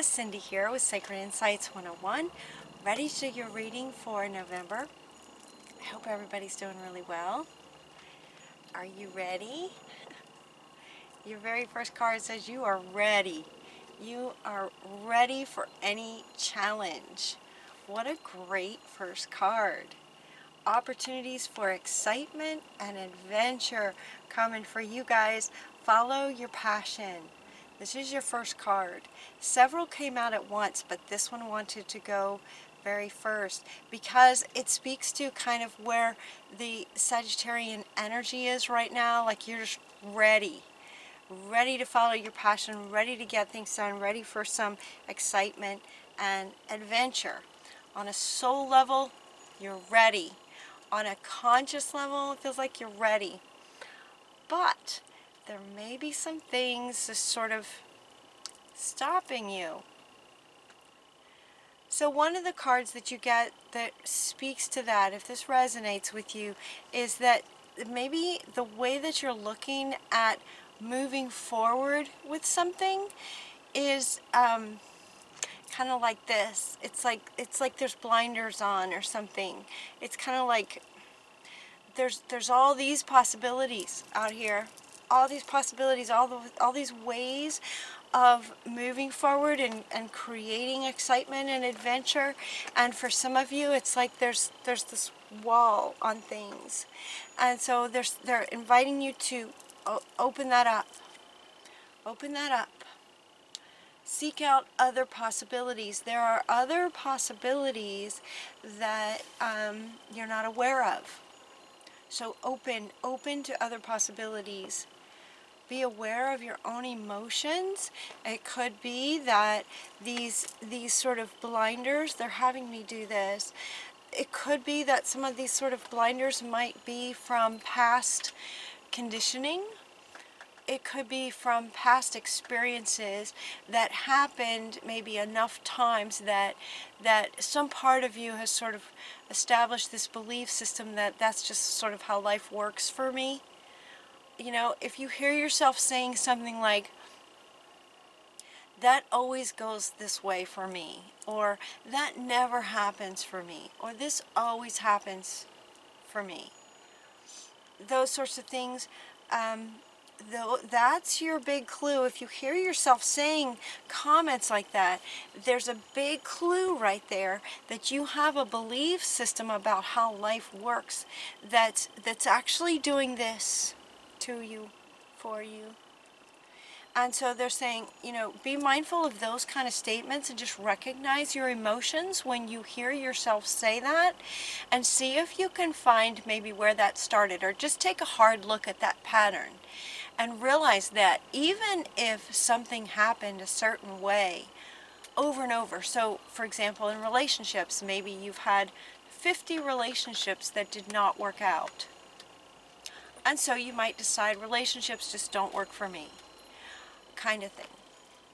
Sagittarius, Cindy here with Sacred Insights 101, ready to do your reading for November. I hope everybody's doing really well. Are you ready? Your very first card says you are ready. You are ready for any challenge. What a great first card. Opportunities for excitement and adventure coming for you guys. Follow your passion. This is your first card. Several came out at once, but this one wanted to go very first because it speaks to kind of where the Sagittarian energy is right now. Like you're just ready to follow your passion, ready to get things done, ready for some excitement and adventure. On a soul level, you're ready. On a conscious level, it feels like you're ready. But there may be some things just sort of stopping you. So one of the cards that you get that speaks to that, if this resonates with you, is that maybe the way that you're looking at moving forward with something is kind of like this. It's like there's blinders on or something. It's kind of like there's all these possibilities out here, all these possibilities, all these ways of moving forward and creating excitement and adventure. And for some of you, it's like there's this wall on things, and so they're inviting you to open that up. Open that up. Seek out other possibilities. There are other possibilities that you're not aware of. So open to other possibilities. Be aware of your own emotions. It could be that these sort of blinders, they're having me do this. It could be that some of these sort of blinders might be from past conditioning. It could be from past experiences that happened maybe enough times that some part of you has sort of established this belief system that that's just sort of how life works for me. You know, if you hear yourself saying something like, that always goes this way for me, or that never happens for me, or this always happens for me, those sorts of things, that's your big clue. If you hear yourself saying comments like that, there's a big clue right there that you have a belief system about how life works that's actually doing this to you, for you. And so they're saying, you know, be mindful of those kind of statements and just recognize your emotions when you hear yourself say that, and see if you can find maybe where that started, or just take a hard look at that pattern and realize that even if something happened a certain way over and over, so for example in relationships, maybe you've had 50 relationships that did not work out, and so you might decide relationships just don't work for me, kind of thing.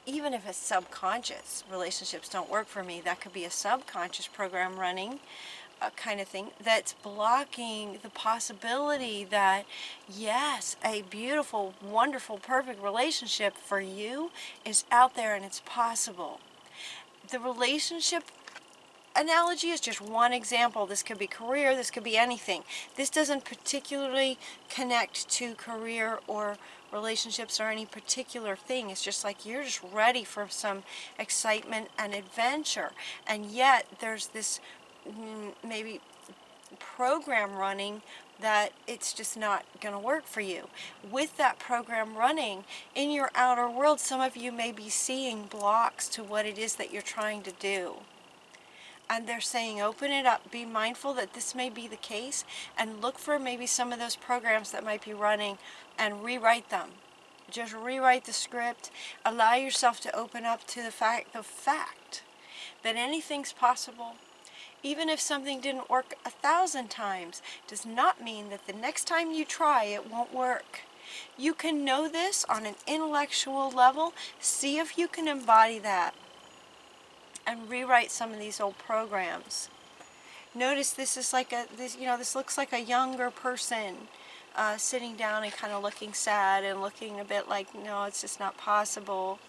Even if it's subconscious, relationships don't work for me, that could be a subconscious program running, kind of thing, that's blocking the possibility that, yes, a beautiful, wonderful, perfect relationship for you is out there and it's possible. The relationship analogy is just one example. This could be career, this could be anything. This doesn't particularly connect to career or relationships or any particular thing. It's just like you're just ready for some excitement and adventure, and yet there's this maybe program running that it's just not going to work for you. With that program running in your outer world, some of you may be seeing blocks to what it is that you're trying to do. And they're saying, open it up, be mindful that this may be the case, and look for maybe some of those programs that might be running and rewrite them. Just rewrite the script. Allow yourself to open up to the fact that anything's possible. Even if something didn't work 1,000 times, does not mean that the next time you try it won't work. You can know this on an intellectual level. See if you can embody that and rewrite some of these old programs. Notice this is like this looks like a younger person sitting down and kind of looking sad and looking a bit like, no, it's just not possible,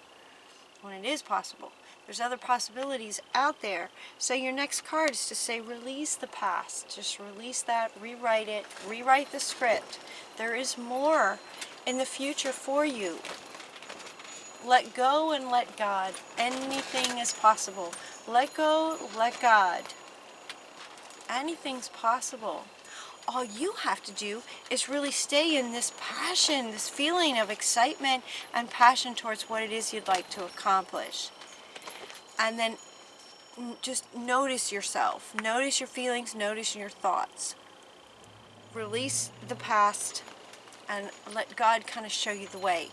when it is possible. There's other possibilities out there. So your next card is to say, release the past. Just release that, rewrite it, rewrite the script. There is more in the future for you. Let go and let God. Anything is possible. Let go, let God. Anything's possible. All you have to do is really stay in this passion, this feeling of excitement and passion towards what it is you'd like to accomplish. And then just notice yourself. Notice your feelings, notice your thoughts. Release the past and let God kind of show you the way.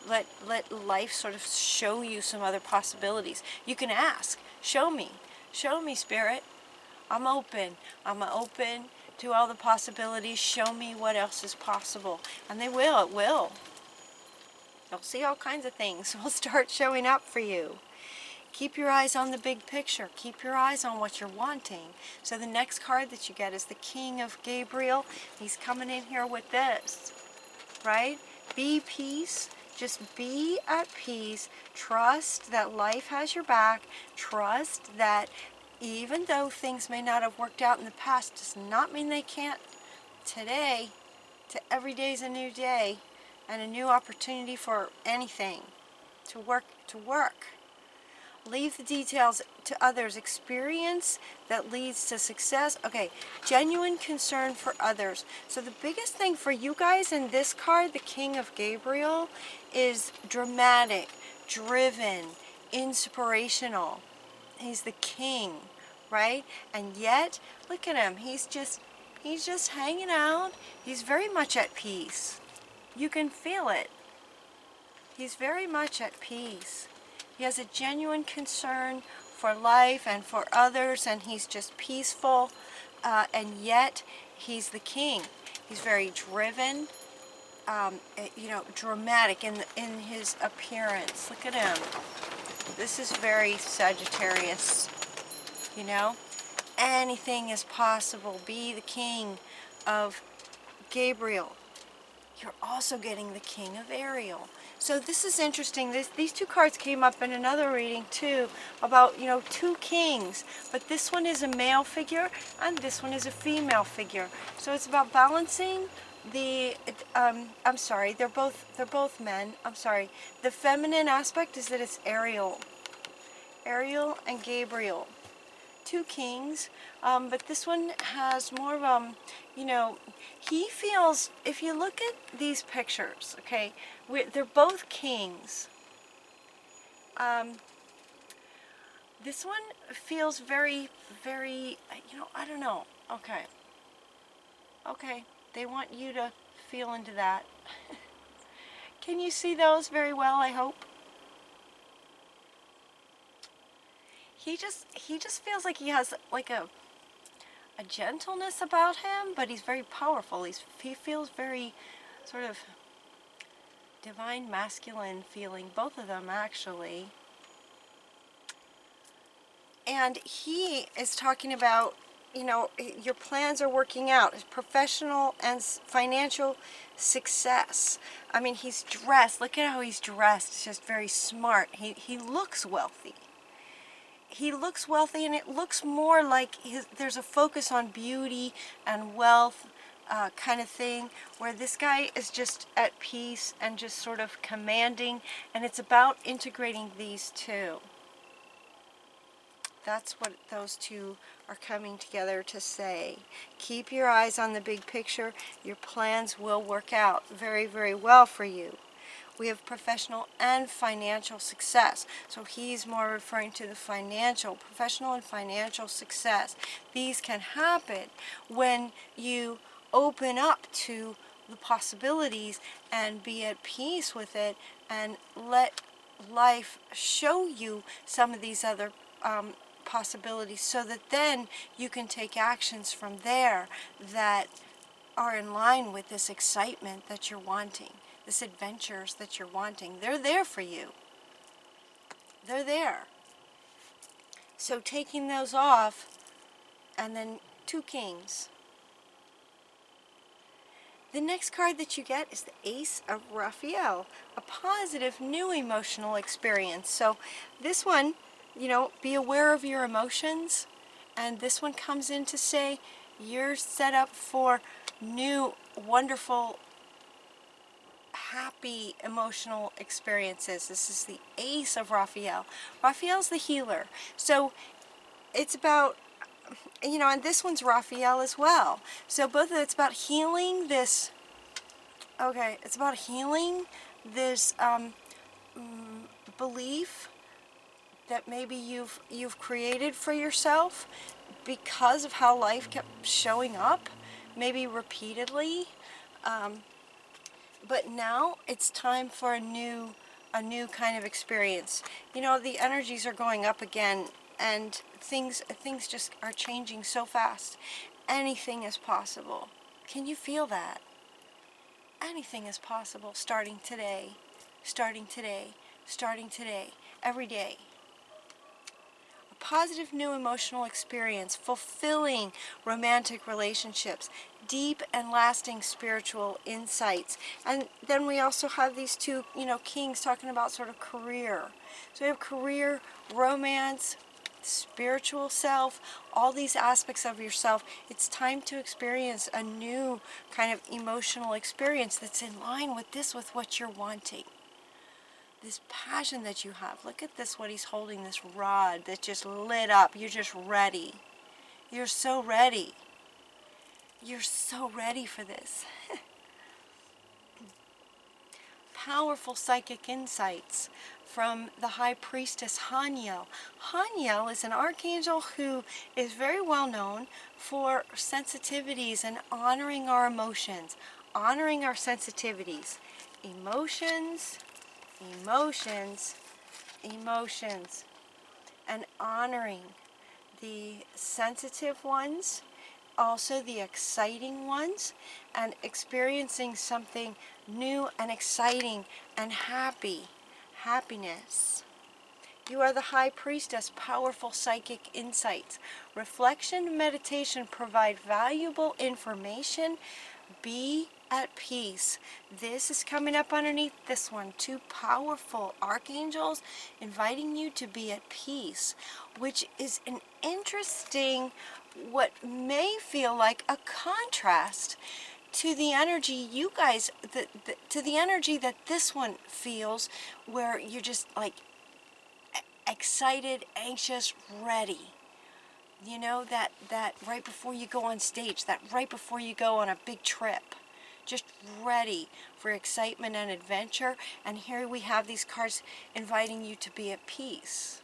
Let life sort of show you some other possibilities. You can ask, show me, Spirit. I'm open to all the possibilities. Show me what else is possible. And it will. You'll see all kinds of things will start showing up for you. Keep your eyes on the big picture. Keep your eyes on what you're wanting. So the next card that you get is the King of Gabriel. He's coming in here with this, right? Be peace. Just be at peace. Trust that life has your back. Trust that even though things may not have worked out in the past, does not mean they can't today. Every day is a new day and a new opportunity for anything to work. Leave the details to others. Experience that leads to success. Okay, genuine concern for others. So the biggest thing for you guys in this card, the King of Gabriel, is dramatic, driven, inspirational. He's the king, right? And yet, look at him. He's just hanging out. He's very much at peace. You can feel it. He's very much at peace. He has a genuine concern for life and for others, and he's just peaceful, and yet he's the king. He's very driven, dramatic in his appearance. Look at him. This is very Sagittarius, Anything is possible. Be the King of Gabriel. You're also getting the King of Ariel. So this is interesting. These two cards came up in another reading too about, two kings. But this one is a male figure and this one is a female figure. So it's about balancing they're both men. The feminine aspect is that it's Ariel and Gabriel. Two kings, but this one has more of he feels, if you look at these pictures, okay, they're both kings. This one feels very, very, I don't know. Okay, they want you to feel into that. Can you see those very well, I hope? He just feels like he has like a gentleness about him, but he's very powerful. He feels very sort of divine masculine feeling, both of them actually. And he is talking about, your plans are working out, professional and financial success. I mean, he's dressed. Look at how he's dressed. It's just very smart. He looks wealthy. He looks wealthy, and it looks more like there's a focus on beauty and wealth kind of thing, where this guy is just at peace and just sort of commanding, and it's about integrating these two. That's what those two are coming together to say. Keep your eyes on the big picture. Your plans will work out very, very well for you. We have professional and financial success. So he's more referring to the professional and financial success. These can happen when you open up to the possibilities and be at peace with it and let life show you some of these other possibilities, so that then you can take actions from there that are in line with this excitement that you're wanting. This adventures that you're wanting. They're there for you. They're there. So taking those off, and then two kings. The next card that you get is the Ace of Raphael, a positive new emotional experience. So this one you know, be aware of your emotions. And this one comes in to say you're set up for new, wonderful, happy emotional experiences. This is the Ace of Raphael. Raphael's the healer. So it's about, you know, and this one's Raphael as well. So both of it's about healing this, okay, it's about healing this belief that maybe you've created for yourself because of how life kept showing up, maybe repeatedly. But now it's time for a new kind of experience. You know, the energies are going up again, and things just are changing so fast. Anything is possible. Can you feel that? Anything is possible starting today, starting today, starting today, every day. A positive new emotional experience, fulfilling romantic relationships, deep and lasting spiritual insights. And then we also have these two, you know, kings talking about sort of career. So we have career, romance, spiritual self, all these aspects of yourself. It's time to experience a new kind of emotional experience that's in line with this, with what you're wanting. This passion that you have. Look at this, what he's holding, this rod that just lit up. You're just ready. You're so ready. You're so ready for this. Powerful psychic insights from the High Priestess Haniel. Haniel is an archangel who is very well known for sensitivities and honoring our emotions, honoring our sensitivities. Emotions, emotions, emotions, and honoring the sensitive ones, also the exciting ones, and experiencing something new and exciting and happiness. You are the High Priestess, powerful psychic insights. Reflection and meditation provide valuable information. Be at peace. This is coming up underneath this one. Two powerful archangels inviting you to be at peace, which is an interesting, what may feel like a contrast to the energy you guys, to the energy that this one feels, where you're just like excited, anxious, ready. You know, that right before you go on stage, that right before you go on a big trip, just ready for excitement and adventure. And here we have these cards inviting you to be at peace.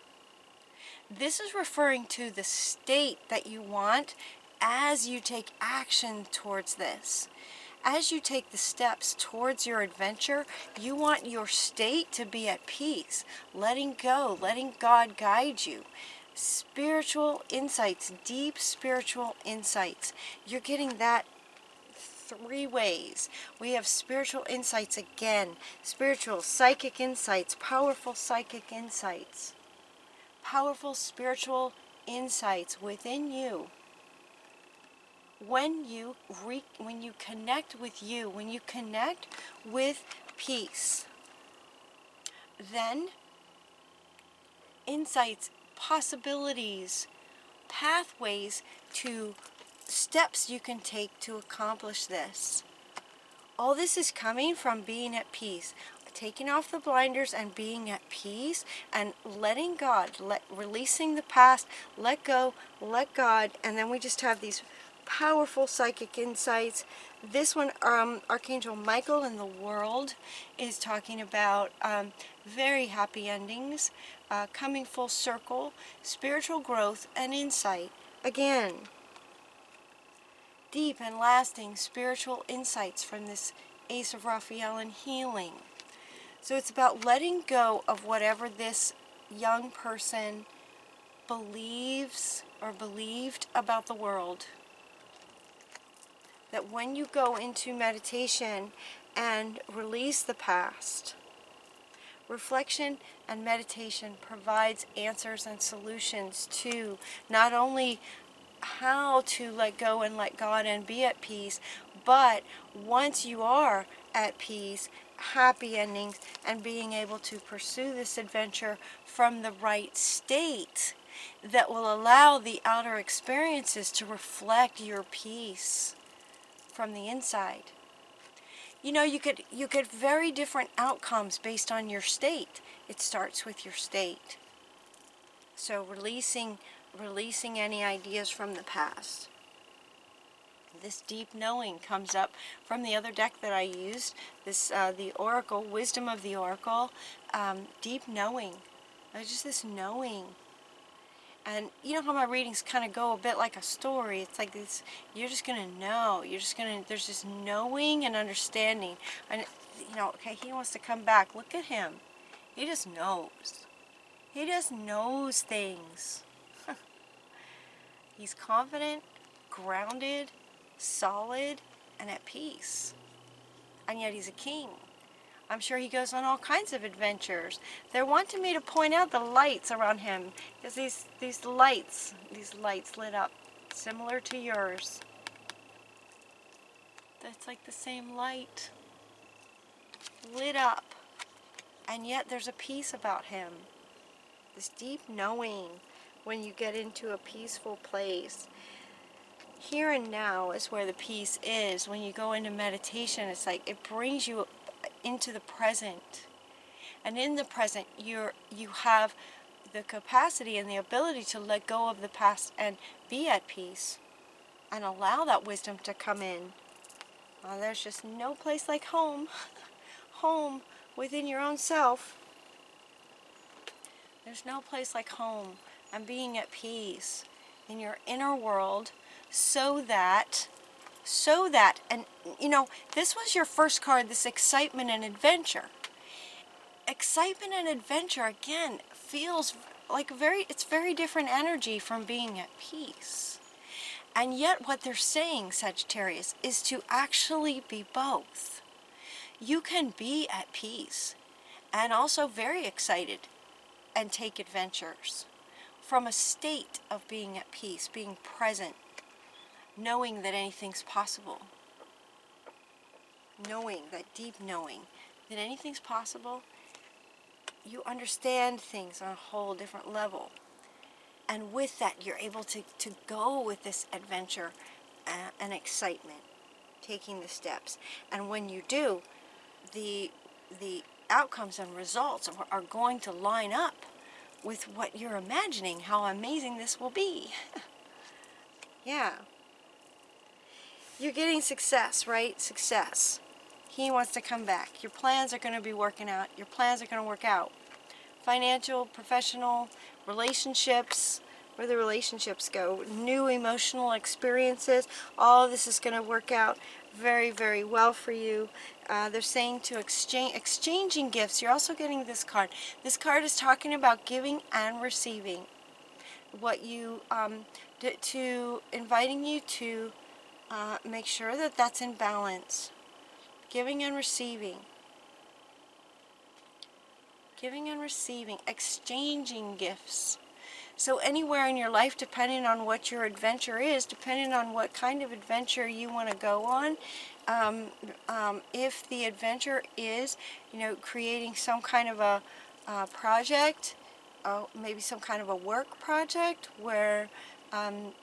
This is referring to the state that you want as you take action towards this. As you take the steps towards your adventure, you want your state to be at peace, letting go, letting God guide you. Spiritual insights, deep spiritual insights. You're getting that three ways. We have spiritual insights again, spiritual, psychic insights, powerful psychic insights, powerful spiritual insights within you. When you connect with you, when you connect with peace, then insights, possibilities, pathways to steps you can take to accomplish this. All this is coming from being at peace, taking off the blinders and being at peace and letting God, releasing the past, let go, let God, and then we just have these powerful psychic insights. This one, Archangel Michael in the world is talking about very happy endings, coming full circle, spiritual growth and insight. Again, deep and lasting spiritual insights from this Ace of Raphael and healing. So it's about letting go of whatever this young person believes or believed about the world. That when you go into meditation and release the past, reflection and meditation provides answers and solutions to not only how to let go and let God and be at peace, but once you are at peace, happy endings, and being able to pursue this adventure from the right state that will allow the outer experiences to reflect your peace from the inside. You know, you get very different outcomes based on your state. It starts with your state. So releasing any ideas from the past. This deep knowing comes up from the other deck that I used. This the Oracle, Wisdom of the Oracle. Deep knowing. Just this knowing. And you know how my readings kind of go a bit like a story. It's like this, you're just going to know. There's this knowing and understanding. And, you know, okay, he wants to come back. Look at him. He just knows. He just knows things. He's confident, grounded, solid, and at peace. And yet he's a king. I'm sure he goes on all kinds of adventures. They're wanting me to point out the lights around him, because these lights lit up, similar to yours. That's like the same light, lit up, and yet there's a peace about him. This deep knowing when you get into a peaceful place. Here and now is where the peace is. When you go into meditation, it's like it brings you into the present, and in the present you have the capacity and the ability to let go of the past and be at peace and allow that wisdom to come in. There's just no place like home. Home within your own self. There's no place like home and being at peace in your inner world, so that, and you know, this was your first card, this excitement and adventure. Excitement and adventure, again, feels like it's very different energy from being at peace. And yet what they're saying, Sagittarius, is to actually be both. You can be at peace and also very excited and take adventures from a state of being at peace, being present, knowing that anything's possible. Knowing, that deep knowing that anything's possible. You understand things on a whole different level. And with that, you're able to go with this adventure and excitement, taking the steps. And when you do, the outcomes and results are going to line up with what you're imagining, how amazing this will be. Yeah. You're getting success, right? Success. He wants to come back. Your plans are going to be working out. Your plans are going to work out. Financial, professional, relationships, where the relationships go, new emotional experiences, all of this is going to work out very, very well for you. They're saying to exchanging gifts. You're also getting this card. This card is talking about giving and receiving. What you, inviting you to make sure that that's in balance. Giving and receiving. Giving and receiving, exchanging gifts. So anywhere in your life, depending on what your adventure is, depending on what kind of adventure you want to go on, if the adventure is, you know, creating some kind of a project, maybe some kind of a work project where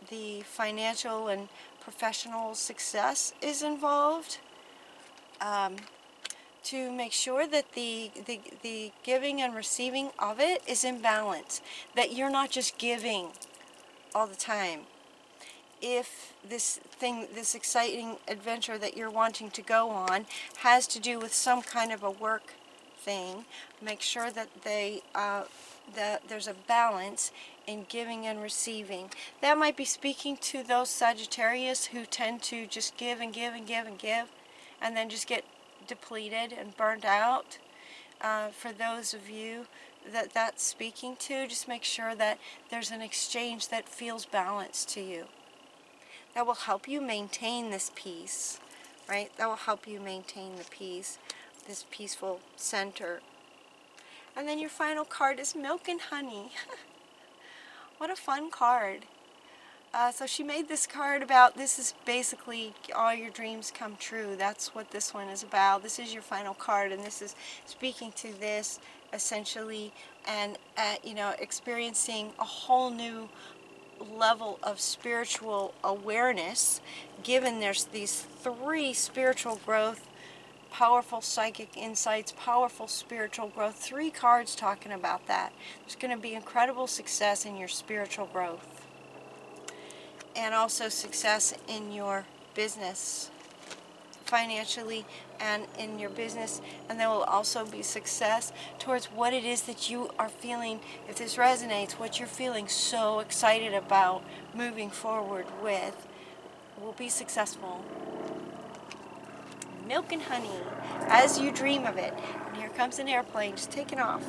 the financial and professional success is involved, to make sure that the giving and receiving of it is in balance, that you're not just giving all the time. If this exciting adventure that you're wanting to go on has to do with some kind of a work thing, make sure that that there's a balance in giving and receiving. That might be speaking to those Sagittarius who tend to just give and give and give and give, and then just get depleted and burnt out. For those of you that that's speaking to, just make sure that there's an exchange that feels balanced to you. That will help you maintain this peace, right? That will help you maintain the peace, this peaceful center. And then your final card is Milk and Honey. What a fun card. So she made this card about, this is basically all your dreams come true. That's what this one is about. This is your final card, and this is speaking to this essentially, and you know, experiencing a whole new level of spiritual awareness, given there's these 3 spiritual growth, powerful psychic insights, powerful spiritual growth, 3 cards talking about that. There's going to be incredible success in your spiritual growth, and also success in your business, financially and in your business. And there will also be success towards what it is that you are feeling, if this resonates, what you're feeling so excited about moving forward with will be successful. Milk and honey, as you dream of it. And here comes an airplane just taking off.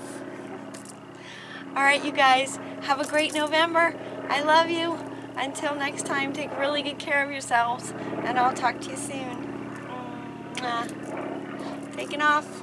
All right, you guys, have a great November. I love you. Until next time, take really good care of yourselves, and I'll talk to you soon. Mwah. Taking off.